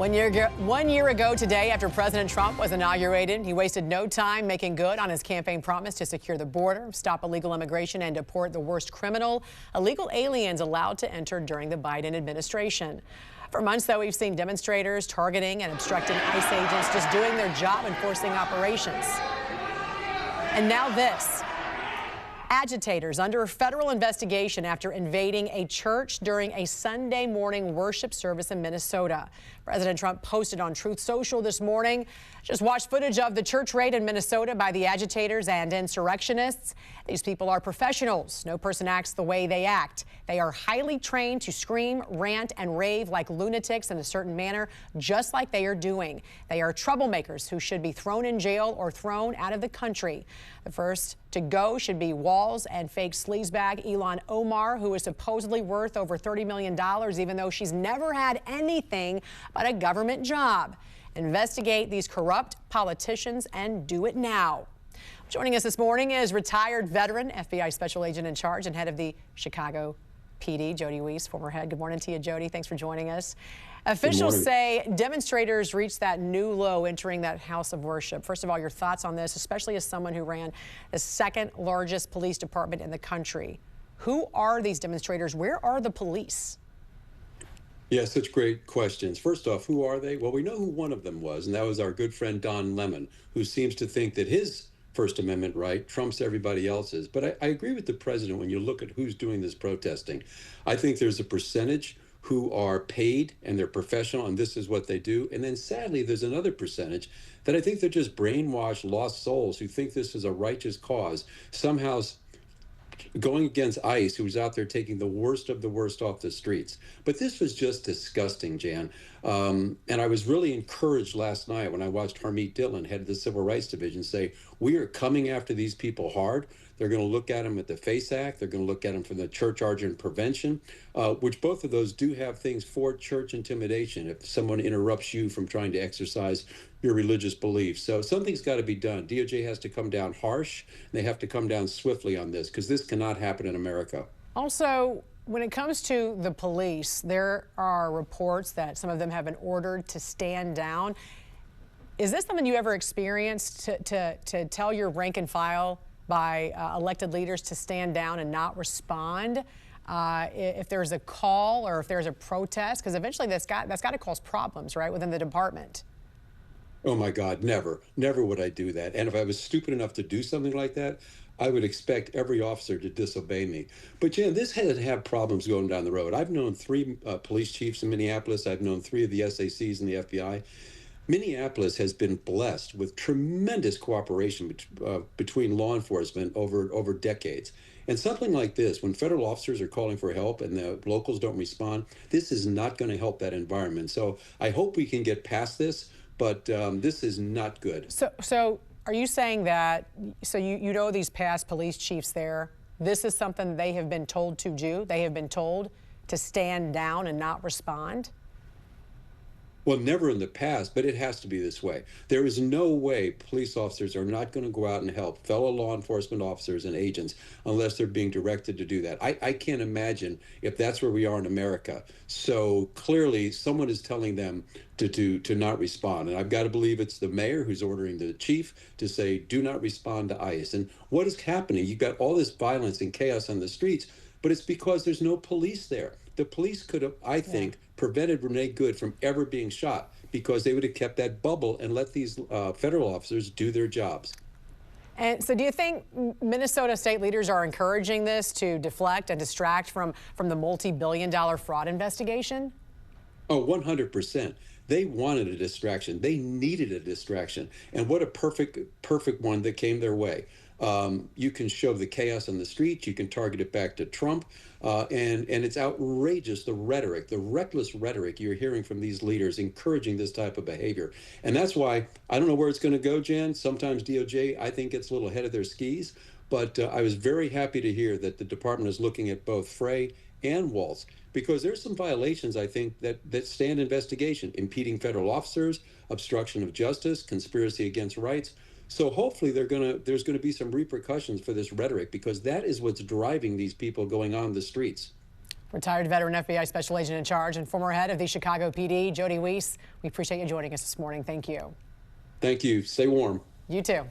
1 year ago today, after President Trump was inaugurated, he wasted no time making good on his campaign promise to secure the border, stop illegal immigration, and deport the worst illegal aliens allowed to enter during the Biden administration. For months, though, we've seen demonstrators targeting and obstructing ICE agents just doing their job enforcing operations. And now this. Agitators under federal investigation after invading a church during a Sunday morning worship service in Minnesota. President Trump posted on Truth Social this morning. Just watch footage of the church raid in Minnesota by the agitators and insurrectionists. These people are professionals. No person acts the way they act. They are highly trained to scream, rant, and rave like lunatics in a certain manner, just like they are doing. They are troublemakers who should be thrown in jail or thrown out of the country. The first to go should be Walls and fake sleazebag Ilhan Omar, who is supposedly worth over $30 million, even though she's never had anything but a government job. Investigate these corrupt politicians and do it now. Joining us this morning is retired veteran FBI Special Agent in Charge and head of the Chicago PD, Jody Weis, former head. Good morning to you, Jody. Thanks for joining us. Officials say demonstrators reached that new low entering that house of worship. First of all, your thoughts on this, especially as someone who ran the second largest police department in the country. Who are these demonstrators? Where are the police? Yeah, such great questions. First off, who are they? Well, we know who one of them was, and that was our good friend Don Lemon, who seems to think that his First Amendment right trumps everybody else's. But I agree with the president when you look at who's doing this protesting. I think there's a percentage who are paid and they're professional and this is what they do. And then sadly, there's another percentage that I think they're just brainwashed, lost souls who think this is a righteous cause, somehow going against ICE, who's out there taking the worst of the worst off the streets. But this was just disgusting, Jan. And I was really encouraged last night when I watched Harmeet Dillon, head of the Civil Rights Division, say, we are coming after these people hard. They're going to look at them at the FACE Act. They're going to look at them from the Church Argent Prevention, which both of those do have things for church intimidation if someone interrupts you from trying to exercise your religious beliefs. So something's got to be done. DOJ has to come down harsh. They have to come down swiftly on this because this cannot happen in America. Also, when it comes to the police, there are reports that some of them have been ordered to stand down. Is this something you ever experienced to tell your rank and file by elected leaders to stand down and not respond if there's a call or if there's a protest? Because eventually that's got to cause problems, right, within the department. Oh my God, never would I do that. And if I was stupid enough to do something like that, I would expect every officer to disobey me. But Jan, this had to have problems going down the road. I've known 3 police chiefs in Minneapolis. I've known 3 of the SACs in the FBI. Minneapolis has been blessed with tremendous cooperation between law enforcement over decades. And something like this, when federal officers are calling for help and the locals don't respond, this is not going to help that environment. So I hope we can get past this, but this is not good. So are you saying that, so you know these past police chiefs there, this is something they have been told to do? They have been told to stand down and not respond? Well, never in the past, but it has to be this way. There is no way police officers are not going to go out and help fellow law enforcement officers and agents unless they're being directed to do that. I can't imagine if that's where we are in America. So clearly someone is telling them to not respond. And I've got to believe it's the mayor who's ordering the chief to say, do not respond to ICE. And what is happening? You've got all this violence and chaos on the streets, but it's because there's no police there. The police could have, I think, prevented Renee Good from ever being shot because they would have kept that bubble and let these federal officers do their jobs. And so do you think Minnesota state leaders are encouraging this to deflect and distract from the multi-billion-dollar fraud investigation? Oh, 100%. They wanted a distraction. They needed a distraction. And what a perfect one that came their way. You can show the chaos on the streets. You can target it back to Trump. And it's outrageous, the rhetoric, the reckless rhetoric you're hearing from these leaders encouraging this type of behavior. And that's why I don't know where it's going to go, Jan. Sometimes DOJ, I think, gets a little ahead of their skis. But I was very happy to hear that the department is looking at both Frey and Waltz, because there's some violations, I think, that stand investigation: impeding federal officers, obstruction of justice, conspiracy against rights. So hopefully there's going to be some repercussions for this rhetoric, because that is what's driving these people going on the streets. Retired veteran FBI Special Agent in Charge and former head of the Chicago PD, Jody Weis, we appreciate you joining us this morning. Thank you. Thank you. Stay warm. You too.